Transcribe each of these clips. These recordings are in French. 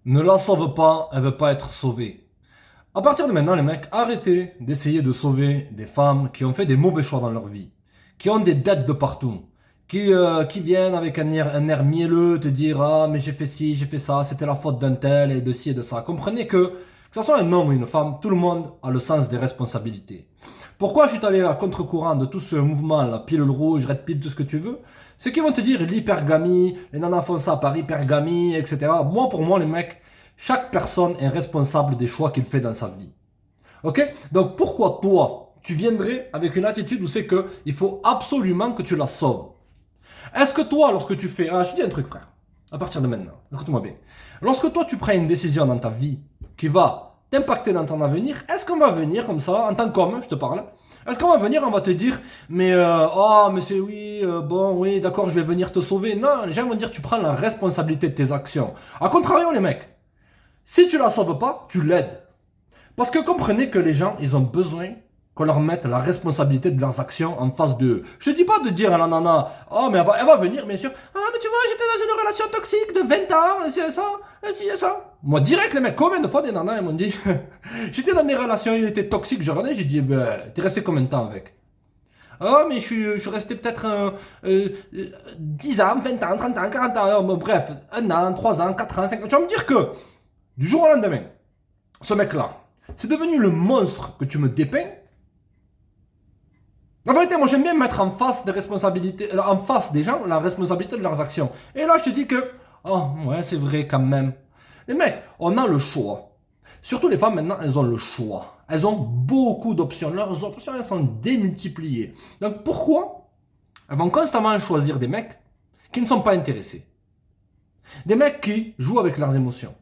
Ne la sauve pas, elle veut pas être sauvée. À partir de maintenant, les mecs, arrêtez d'essayer de sauver des femmes qui ont fait des mauvais choix dans leur vie, qui ont des dettes de partout, qui viennent avec un air mielleux te dire ah mais j'ai fait ci, j'ai fait ça, c'était la faute d'un tel et de ci et de ça. Comprenez que ce soit un homme ou une femme, tout le monde a le sens des responsabilités. Pourquoi je suis allé à contre-courant de tout ce mouvement, la pilule rouge, red pill, tout ce que tu veux? C'est qu'ils vont te dire l'hypergamie, les nanas font ça par hypergamie, etc. Moi, pour moi, les mecs, chaque personne est responsable des choix qu'il fait dans sa vie. Ok? Donc pourquoi toi, tu viendrais avec une attitude où c'est que il faut absolument que tu la sauves? Est-ce que toi, lorsque tu fais... Ah, je te dis un truc, frère. À partir de maintenant, écoute-moi bien. Lorsque toi, tu prends une décision dans ta vie qui va t'impacter dans ton avenir, est-ce qu'on va venir comme ça, en tant qu'homme, je te parle, est-ce qu'on va venir, on va te dire, mais oh, mais c'est oui, bon, oui, d'accord, je vais venir te sauver. Non, les gens vont dire, tu prends la responsabilité de tes actions. A contrario, les mecs, si tu la sauves pas, tu l'aides. Parce que comprenez que les gens, ils ont besoin qu'on leur mette la responsabilité de leurs actions en face d'eux. Je dis pas de dire à la nana, oh mais elle va venir bien sûr, ah mais tu vois j'étais dans une relation toxique de 20 ans, c'est ça, c'est ça. Moi direct les mecs, combien de fois des nanas ils m'ont dit, j'étais dans des relations, il était toxique, je regardais, j'ai dit, ben, t'es resté combien de temps avec? Ah mais je suis resté peut-être 10 ans, 20 ans, 30 ans, 40 ans, bon, bref, un an, 3 ans, 4 ans, 5 ans. Tu vas me dire que du jour au lendemain, ce mec-là, c'est devenu le monstre que tu me dépeins. En vérité, moi j'aime bien mettre en face des responsabilités, en face des gens la responsabilité de leurs actions. Et là, je te dis que, oh ouais, c'est vrai quand même. Les mecs, on a le choix. Surtout les femmes maintenant, elles ont le choix. Elles ont beaucoup d'options. Leurs options, elles sont démultipliées. Donc pourquoi elles vont constamment choisir des mecs qui ne sont pas intéressés? Des mecs qui jouent avec leurs émotions.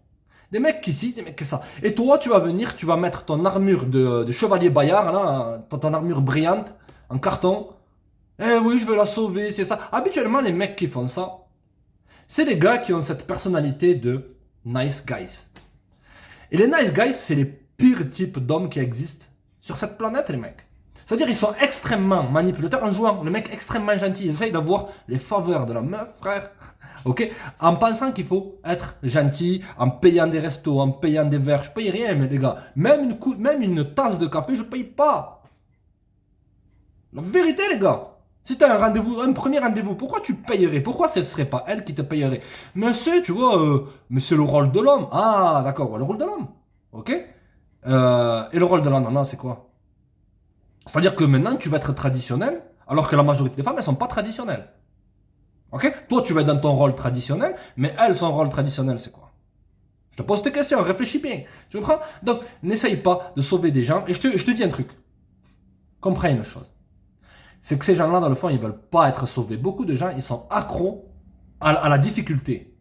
Des mecs qui ci, des mecs qui ça. Et toi, tu vas venir, tu vas mettre ton armure de chevalier Bayard, là, ton armure brillante, en carton. Eh oui, je veux la sauver, c'est ça. Habituellement, les mecs qui font ça, c'est des gars qui ont cette personnalité de nice guys. Et les nice guys, c'est les pires types d'hommes qui existent sur cette planète, les mecs. C'est-à-dire, ils sont extrêmement manipulateurs en jouant. Le mec extrêmement gentil, ils essayent d'avoir les faveurs de la meuf, frère. Ok? En pensant qu'il faut être gentil, en payant des restos, en payant des verres. Je paye rien, mais les gars. Même une tasse de café, je paye pas. La vérité, les gars. Si t'as un rendez-vous, un premier rendez-vous, pourquoi tu payerais? Pourquoi ce serait pas elle qui te payerait? Mais c'est, tu vois, mais c'est le rôle de l'homme. Ah, d'accord, ouais, le rôle de l'homme. Ok? Et le rôle de la nana, c'est quoi? C'est-à-dire que maintenant, tu vas être traditionnel, alors que la majorité des femmes, elles sont pas traditionnelles. Ok? Toi, tu vas être dans ton rôle traditionnel, mais elle, son rôle traditionnel, c'est quoi? Je te pose tes questions, réfléchis bien. Tu comprends? Donc, n'essaye pas de sauver des gens. Et je te dis un truc. Comprends une chose. C'est que ces gens-là, dans le fond, ils veulent pas être sauvés. Beaucoup de gens, ils sont accros à la difficulté.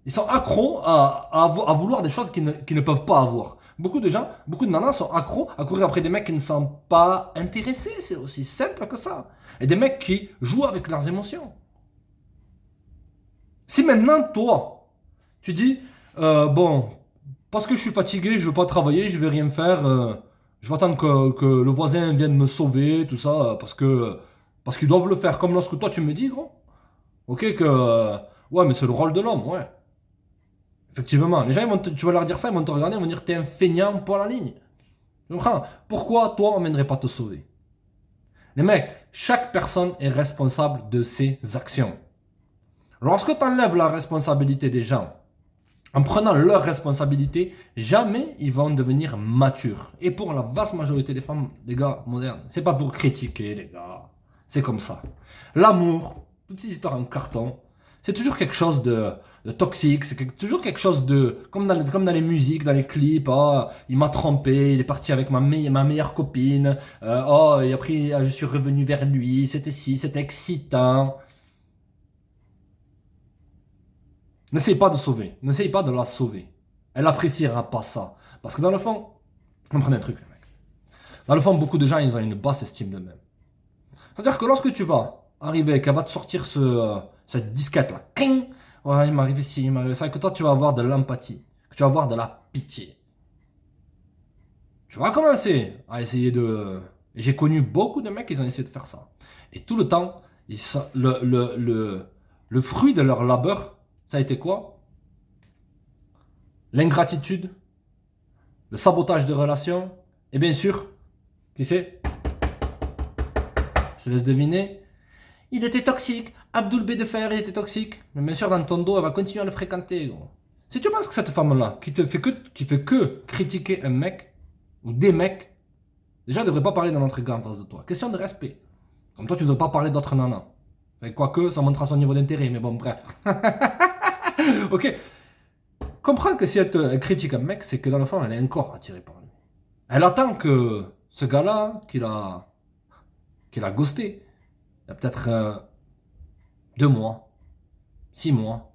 Ils sont accros à vouloir des choses qu'ils ne peuvent pas avoir. Beaucoup de gens, beaucoup de nanas sont accros à courir après des mecs qui ne sont pas intéressés. C'est aussi simple que ça. Et des mecs qui jouent avec leurs émotions. Si maintenant, toi, tu dis, bon, parce que je suis fatigué, je veux pas travailler, je vais rien faire, je vais attendre que le voisin vienne me sauver, tout ça, parce qu'ils doivent le faire, comme lorsque toi tu me dis, gros. Ok, ouais, mais c'est le rôle de l'homme, ouais. Effectivement, les gens, tu vas leur dire ça, ils vont te regarder, ils vont dire, t'es un feignant pour la ligne. Tu comprends? Pourquoi toi, on ne viendrait pas te sauver? Les mecs, chaque personne est responsable de ses actions. Lorsque tu enlèves la responsabilité des gens, en prenant leurs responsabilités, jamais ils vont devenir matures. Et pour la vaste majorité des femmes, les gars, modernes, c'est pas pour critiquer, les gars. C'est comme ça. L'amour, toutes ces histoires en carton, c'est toujours quelque chose de toxique, toujours quelque chose de... Comme dans les musiques, dans les clips, oh, il m'a trompé, il est parti avec ma meilleure copine, oh, et après je suis revenu vers lui, c'était si, c'était excitant. N'essaye pas de sauver. N'essaye pas de la sauver. Elle appréciera pas ça. Parce que dans le fond, comprenez un truc, les mecs. Dans le fond, beaucoup de gens, ils ont une basse estime d'eux-mêmes. C'est-à-dire que lorsque tu vas arriver, qu'elle va te sortir cette disquette-là, king, ouais, il m'est arrivé ci, il m'est arrivé ça, et que toi, tu vas avoir de l'empathie, que tu vas avoir de la pitié. Tu vas commencer à essayer de... J'ai connu beaucoup de mecs qui ont essayé de faire ça. Et tout le temps, le fruit de leur labeur, ça a été quoi? l'ingratitude, le sabotage de relations, et bien sûr, qui c'est? Je te laisse deviner. Il était toxique. Abdoul Bédefer, il était toxique. Mais bien sûr, dans ton dos, elle va continuer à le fréquenter, gros. Si tu penses que cette femme-là, qui fait que critiquer un mec, ou des mecs, déjà, elle ne devrait pas parler d'un autre gars en face de toi. Question de respect. Comme toi, tu ne devrais pas parler d'autres nanas. Quoique, ça montrera son niveau d'intérêt, mais bon, bref. Ok. Comprends que si elle critique un mec, c'est que dans le fond, elle est encore attirée par lui. Elle attend que ce gars-là, qu'il a ghosté, il y a peut-être 2 mois, 6 mois,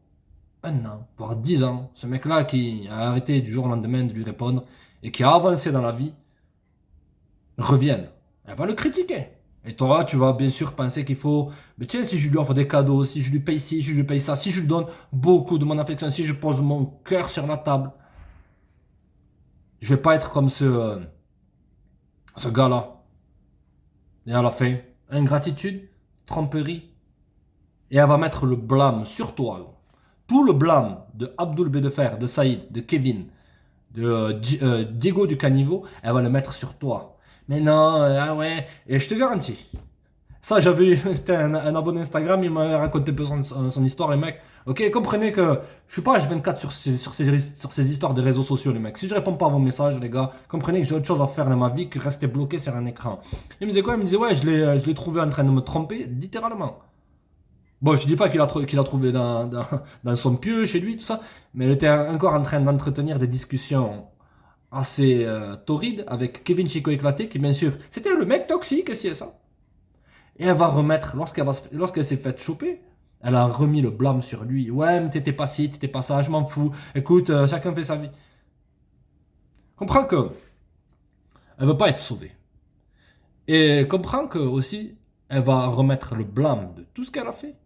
1 an, voire 10 ans, ce mec-là qui a arrêté du jour au lendemain de lui répondre et qui a avancé dans la vie, revienne. Elle va le critiquer. Et toi, tu vas bien sûr penser qu'il faut, mais tiens, si je lui offre des cadeaux, si je lui paye ci, si je lui paye ça, si je lui donne beaucoup de mon affection, si je pose mon cœur sur la table, je vais pas être comme ce gars-là. Et à la fin, ingratitude, tromperie, et elle va mettre le blâme sur toi. Tout le blâme de Abdoul Bédefer, de Saïd, de Kevin, de Diego du Caniveau, elle va le mettre sur toi. Mais non, ah ouais, et je te garantis. Ça, j'avais eu, c'était un abonné Instagram, il m'a raconté un peu son histoire, les mecs. Ok, comprenez que je suis pas H24 sur ces histoires de réseaux sociaux, les mecs. Si je réponds pas à vos messages, les gars, comprenez que j'ai autre chose à faire dans ma vie que rester bloqué sur un écran. Il me disait quoi? Il me disait, ouais, je l'ai trouvé en train de me tromper, littéralement. Bon, je dis pas qu'il a trouvé dans son pieu, chez lui, tout ça, mais il était encore en train d'entretenir des discussions assez torrides avec Kevin Chico Éclaté, qui bien sûr, c'était le mec toxique, si et ça. Et elle va remettre, lorsqu'elle s'est faite choper, elle a remis le blâme sur lui. Ouais, mais t'étais pas ci, t'étais pas ça, je m'en fous. Écoute, chacun fait sa vie. Comprends que elle veut pas être sauvée. Et comprends que aussi, elle va remettre le blâme de tout ce qu'elle a fait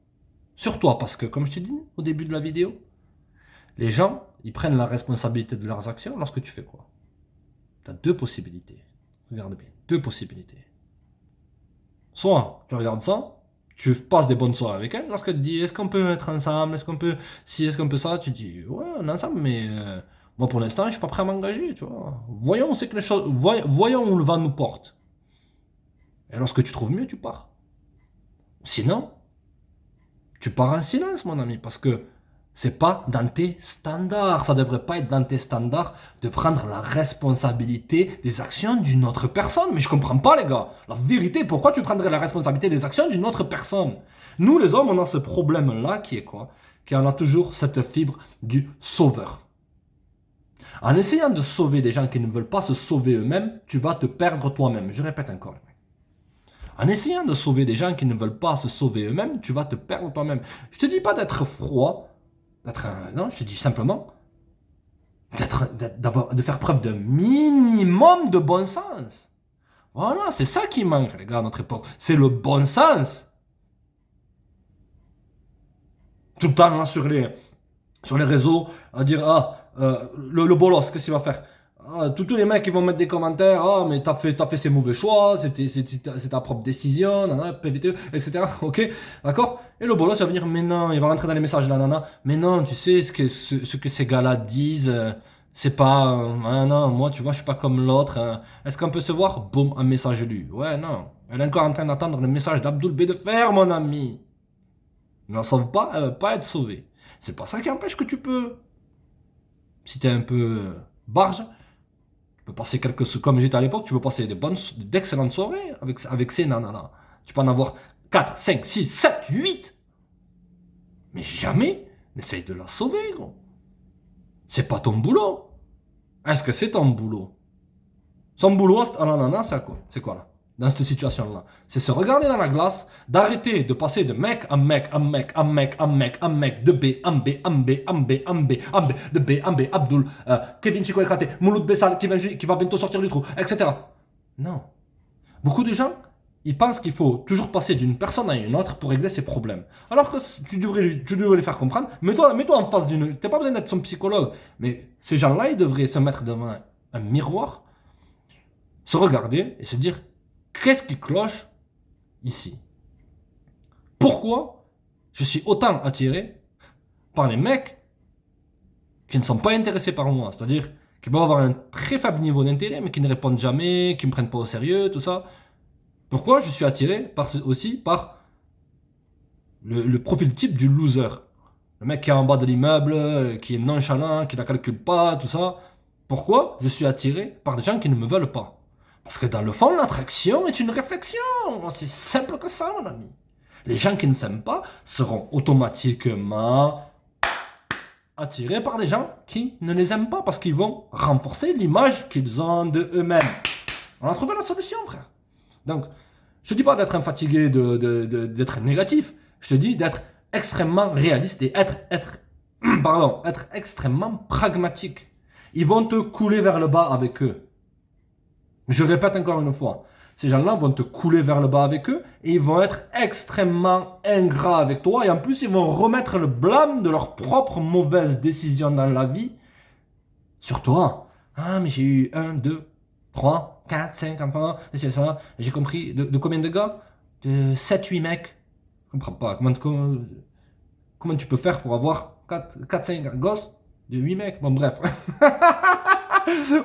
sur toi. Parce que, comme je t'ai dit au début de la vidéo, les gens, ils prennent la responsabilité de leurs actions lorsque tu fais quoi? Tu as 2 possibilités. Regarde bien, 2 possibilités. Soit tu regardes ça, tu passes des bonnes soirées avec elle, lorsqu'elle te dit est-ce qu'on peut être ensemble, est-ce qu'on peut ci, est-ce qu'on peut ça, tu dis ouais on est ensemble, mais moi pour l'instant je suis pas prêt à m'engager, tu vois. Voyons où c'est que les choses, voyons où le vent nous porte. Et lorsque tu trouves mieux, tu pars. Sinon, tu pars en silence, mon ami, parce que c'est pas dans tes standards. Ça devrait pas être dans tes standards de prendre la responsabilité des actions d'une autre personne. Mais je comprends pas, les gars. La vérité, pourquoi tu prendrais la responsabilité des actions d'une autre personne? Nous, les hommes, on a ce problème-là qui est quoi? Qu'on a toujours cette fibre du sauveur. En essayant de sauver des gens qui ne veulent pas se sauver eux-mêmes, tu vas te perdre toi-même. Je répète encore. En essayant de sauver des gens qui ne veulent pas se sauver eux-mêmes, tu vas te perdre toi-même. Je te dis pas d'être froid, non, je te dis simplement de faire preuve d'un minimum de bon sens. Voilà, c'est ça qui manque, les gars, à notre époque. C'est le bon sens. Tout le temps, là, sur les réseaux, à dire, le bolos, qu'est-ce qu'il va faire? Tous les mecs qui vont mettre des commentaires, mais t'as fait ces mauvais choix, c'est ta propre décision, nanana, PVTE, etc. Ok, d'accord? Et le bolos va venir, mais non, il va rentrer dans les messages de la nana, mais non, tu sais ce que ces gars-là disent, c'est pas, non, moi tu vois, je suis pas comme l'autre, est-ce qu'on peut se voir? Boum, un message lu. Ouais, non, elle est encore en train d'attendre le message d'Abdoul Bédefer, mon ami. Ne la sauve pas, elle va pas être sauvée. C'est pas ça qui empêche que tu peux, si t'es un peu barge, tu peux passer comme j'étais à l'époque, tu peux passer d'excellentes soirées avec ces nanas. Tu peux en avoir 4, 5, 6, 7, 8. Mais jamais n'essaye de la sauver, gros. C'est pas ton boulot. Est-ce que c'est ton boulot? Son boulot à la nana, c'est quoi? C'est quoi là? Dans cette situation-là, c'est se regarder dans la glace, d'arrêter de passer de mec en mec, en mec, en mec, en mec, en mec, de B, en B, en B, en B, en B, en B, de B, en B, Abdoul, Kevin Chico Éclaté, Mouloud Bessal qui va bientôt sortir du trou, etc. Non. Beaucoup de gens, ils pensent qu'il faut toujours passer d'une personne à une autre pour régler ses problèmes. Alors que tu devrais les faire comprendre. Mets-toi en face d'une. T'as pas besoin d'être son psychologue. Mais ces gens-là, ils devraient se mettre devant un miroir, se regarder et se dire qu'est-ce qui cloche ici? Pourquoi je suis autant attiré par les mecs qui ne sont pas intéressés par moi. C'est-à-dire qui peuvent avoir un très faible niveau d'intérêt, mais qui ne répondent jamais, qui ne me prennent pas au sérieux, tout ça. Pourquoi je suis attiré aussi par le profil type du loser. Le mec qui est en bas de l'immeuble, qui est nonchalant, qui ne la calcule pas, tout ça. Pourquoi je suis attiré par des gens qui ne me veulent pas? Parce que dans le fond, l'attraction est une réflexion. C'est simple que ça, mon ami. Les gens qui ne s'aiment pas seront automatiquement attirés par des gens qui ne les aiment pas parce qu'ils vont renforcer l'image qu'ils ont de eux-mêmes. On a trouvé la solution, frère. Donc, je te dis pas d'être un fatigué, d'être négatif. Je te dis d'être extrêmement réaliste et être extrêmement pragmatique. Ils vont te couler vers le bas avec eux. Je répète encore une fois. Ces gens-là vont te couler vers le bas avec eux et ils vont être extrêmement ingrats avec toi. Et en plus, ils vont remettre le blâme de leurs propres mauvaises décisions dans la vie sur toi. Ah, mais j'ai eu 1, 2, 3, 4, 5 enfants, et c'est ça. J'ai compris. De combien de gars? De 7, 8 mecs. Je comprends pas. Comment tu peux faire pour avoir 4 5 gosses de 8 mecs? Bon, bref.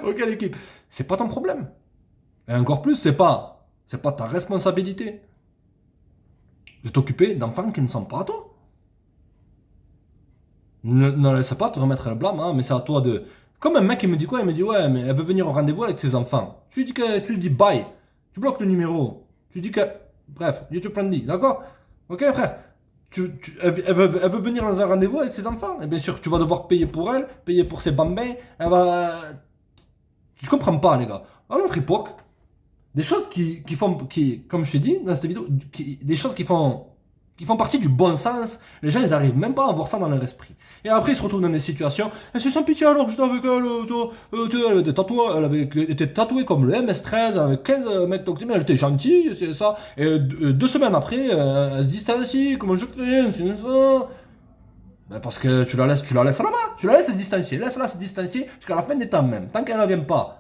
Ok, l'équipe. C'est pas ton problème. Et encore plus, c'est pas ta responsabilité de t'occuper d'enfants qui ne sont pas à toi. Ne laisse pas te remettre le blâme, hein, mais c'est à toi de... Comme un mec, il me dit quoi? Il me dit, ouais, mais elle veut venir au rendez-vous avec ses enfants. Tu lui dis bye. Tu bloques le numéro. Tu dis que... Bref, YouTube friendly, d'accord? Ok, frère. Elle veut venir dans un rendez-vous avec ses enfants. Et bien sûr, tu vas devoir payer pour elle, payer pour ses bambins. Elle va... Je comprends pas, les gars. À notre époque, des choses qui font... comme je t'ai dit dans cette vidéo, des choses qui font partie du bon sens, les gens, ils arrivent même pas à avoir ça dans leur esprit. Et après, ils se retrouvent dans des situations, et c'est sans pitié alors que j'étais avec elle, elle avait été tatouée comme le MS-13, avec 15 mecs toxiques, mais elle était gentille, c'est ça. Et 2 semaines après, elle se distancie, comment je fais, c'est ça. Ben parce que tu la laisses là-bas, tu la laisses se distancier, laisse-la se distancier jusqu'à la fin des temps même, tant qu'elle ne revient pas.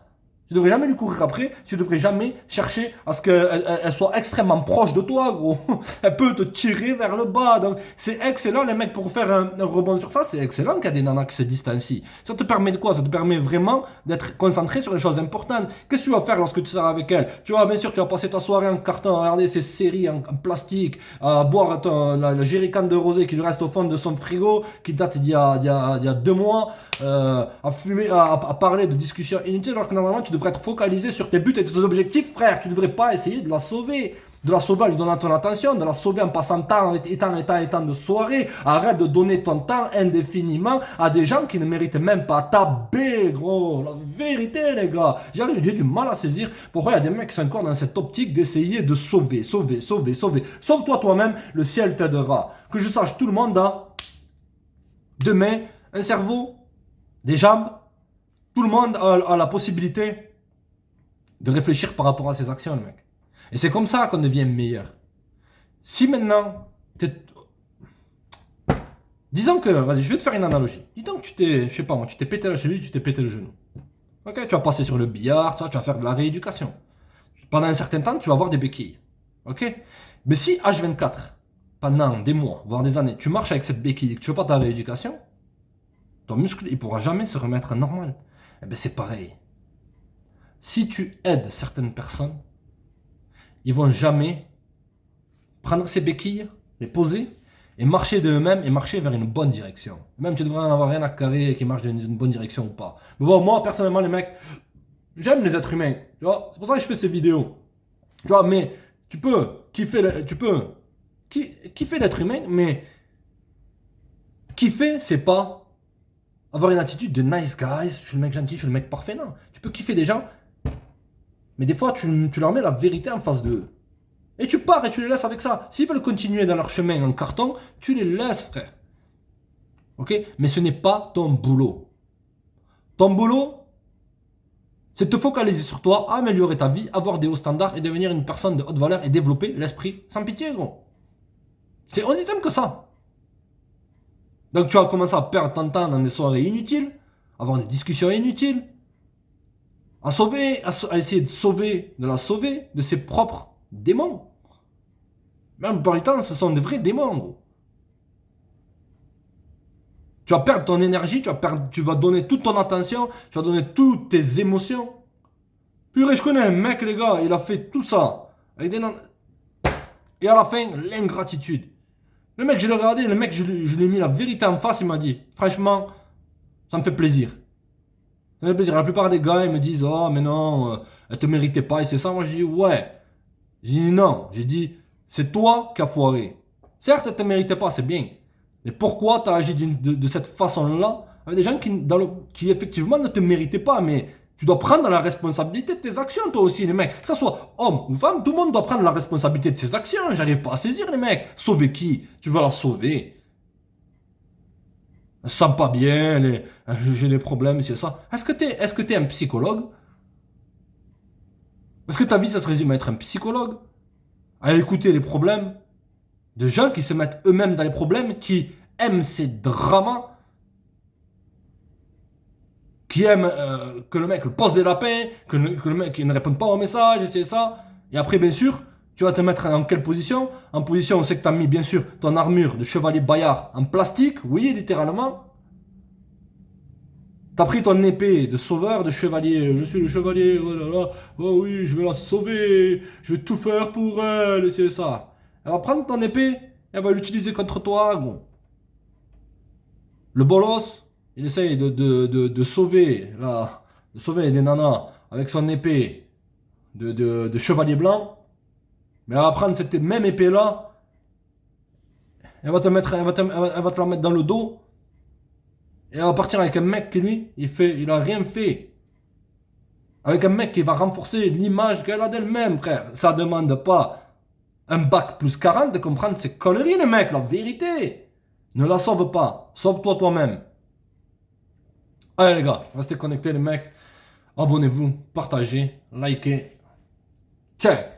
Tu devrais jamais lui courir après, tu devrais jamais chercher à ce qu'elle soit extrêmement proche de toi, gros. Elle peut te tirer vers le bas. Donc, c'est excellent, les mecs, pour faire un rebond sur ça, c'est excellent qu'il y a des nanas qui se distancient. Ça te permet de quoi? Ça te permet vraiment d'être concentré sur les choses importantes. Qu'est-ce que tu vas faire lorsque tu seras avec elle? Tu vois, bien sûr, tu vas passer ta soirée en carton à regarder ces séries en plastique, à boire la jerrycan de rosé qui lui reste au fond de son frigo, qui date d'il y a 2 mois, à fumer, à parler de discussions inutiles, alors que normalement, tu devrais être focalisé sur tes buts et tes objectifs, frère. Tu ne devrais pas essayer de la sauver. De la sauver en lui donnant ton attention, de la sauver en passant temps, étant de soirée. Arrête de donner ton temps indéfiniment à des gens qui ne méritent même pas ta baie, gros. La vérité, les gars. J'ai du mal à saisir pourquoi il y a des mecs qui sont encore dans cette optique d'essayer de sauver. Sauve-toi toi-même, le ciel t'aidera. Que je sache, tout le monde a 2 mains, un cerveau, des jambes. Tout le monde a la possibilité de réfléchir par rapport à ses actions, le mec. Et c'est comme ça qu'on devient meilleur. Si maintenant, disons que, vas-y, je vais te faire une analogie. Disons que tu t'es pété la cheville, tu t'es pété le genou. Ok, tu vas passer sur le billard, tu vas faire de la rééducation. Pendant un certain temps, tu vas avoir des béquilles. Ok? Mais si H24, pendant des mois, voire des années, tu marches avec cette béquille et que tu ne fais pas ta rééducation, ton muscle, il ne pourra jamais se remettre normal. Eh bien, c'est pareil. Si tu aides certaines personnes, ils vont jamais prendre ces béquilles, les poser et marcher de eux-mêmes et marcher vers une bonne direction. Même tu devrais en avoir rien à carrer qui marche dans une bonne direction ou pas. Mais bon, moi personnellement, les mecs, j'aime les êtres humains. Tu vois, c'est pour ça que je fais ces vidéos. Tu vois, mais tu peux kiffer l'être humain, mais kiffer, c'est pas avoir une attitude de nice guys, je suis le mec gentil, je suis le mec parfait, non. Tu peux kiffer des gens, mais des fois, tu leur mets la vérité en face d'eux. Et tu pars et tu les laisses avec ça. S'ils veulent continuer dans leur chemin en carton, tu les laisses, frère. Ok? Mais ce n'est pas ton boulot. Ton boulot, c'est de te focaliser sur toi, améliorer ta vie, avoir des hauts standards et devenir une personne de haute valeur et développer l'esprit sans pitié, gros. C'est aussi simple que ça. Donc tu vas commencer à perdre ton temps dans des soirées inutiles, avoir des discussions inutiles, à essayer de la sauver de ses propres démons. Même par le temps, ce sont des vrais démons, gros. Tu vas perdre ton énergie, tu vas donner toute ton attention, tu vas donner toutes tes émotions. Purée, je connais un mec, les gars, il a fait tout ça. Avec des... Et à la fin, l'ingratitude. Le mec, je l'ai regardé, le mec, je lui ai mis la vérité en face, il m'a dit, franchement, ça me fait plaisir. Ça me fait plaisir. La plupart des gars, ils me disent, oh, mais non, elle te méritait pas, et c'est ça. Moi, je dis, ouais. J'ai dit non. J'ai dit, c'est toi qui as foiré. Certes, elle te méritait pas, c'est bien. Mais pourquoi tu as agi de cette façon-là avec des gens qui effectivement ne te méritaient pas, mais tu dois prendre la responsabilité de tes actions, toi aussi, les mecs. Que ce soit homme ou femme, tout le monde doit prendre la responsabilité de ses actions. J'arrive pas à saisir, les mecs. Sauver qui? Tu veux la sauver? Elle se sent pas bien, j'ai des problèmes, c'est ça. Est-ce que t'es un psychologue? Est-ce que ta vie, ça se résume à être un psychologue? À écouter les problèmes de gens qui se mettent eux-mêmes dans les problèmes, qui aiment ces dramas, qui aiment que le mec pose des lapins, que le mec ne réponde pas aux messages, et c'est ça. Et après, bien sûr, tu vas te mettre dans quelle position? En position où c'est que tu as mis, bien sûr, ton armure de chevalier Bayard en plastique, oui, littéralement. T'as pris ton épée de sauveur, de chevalier. Je suis le chevalier, oh là là, oh oui, je vais la sauver, je vais tout faire pour elle, c'est ça. Elle va prendre ton épée, et elle va l'utiliser contre toi, gros. Le bolos, il essaye de sauver, là, de sauver des nanas avec son épée de chevalier blanc. Mais elle va prendre cette même épée-là, elle va te la mettre dans le dos. Et elle va partir avec un mec qui, lui, il a rien fait. Avec un mec qui va renforcer l'image qu'elle a d'elle-même, frère. Ça demande pas un bac plus 40 de comprendre ces conneries, les mecs, la vérité. Ne la sauve pas. Sauve-toi toi-même. Allez, les gars, restez connectés, les mecs. Abonnez-vous, partagez, likez. Check.